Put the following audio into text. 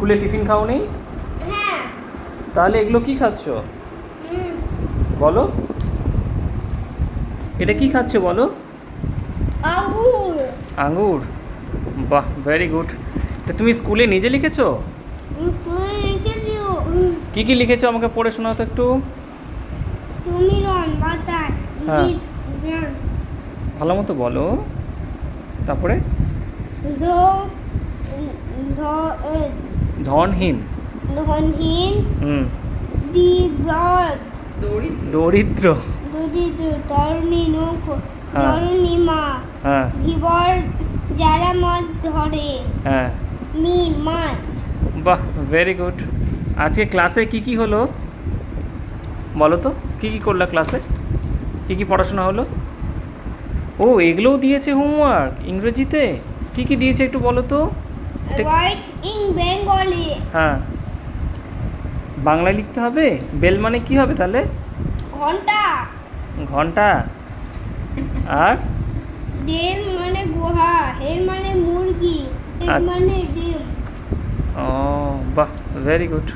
স্কুলে টিফিন খাওনি? হ্যাঁ। তাহলে এগুলো কি খাচ্ছ বলো? এটা কি খাচ্ছে বলো? আঙ্গুর। আঙ্গুর। বাহ, ভেরি গুড। এটা তুমি স্কুলে নিজে লিখেছো? তুই লিখেছিস? কি কি লিখেছো আমাকে পড়ে শোনাও তো একটু। সমীরণ, বাতাস, হ্যাঁ। গীত, জ্ঞান, ভালো মতো বলো। তারপরে ধ ধ ধনহীন। ধনহীন, হুম। বিব্রত, দরিদ্র। দরিদ্র, তরুণী নৌকো, হ্যাঁ। তরুণী মা, হ্যাঁ ধীবর যারা মাছ ধরে, হ্যাঁ। মাছ। বাহ, ভেরি গুড। আজকে ক্লাসে কি কি হলো বলো তো? কি কি করলা ক্লাসে? কি কি পড়াশোনা হলো? ও, এগুলোও দিয়েছে হোমওয়ার্ক ইংরেজিতে? কি কি দিয়েছে একটু বলো তো? Right in Bengali. হ্যাঁ, বাংলায় লিখতে হবে। বেল মানে কি হবে তাহলে? ঘন্টা। ঘন্টা। আর ডিম মানে গুহা, হেন মানে মুরগি, এগ আচ্ছা। মানে ডিম। ও বাহ, ভেরি গুড।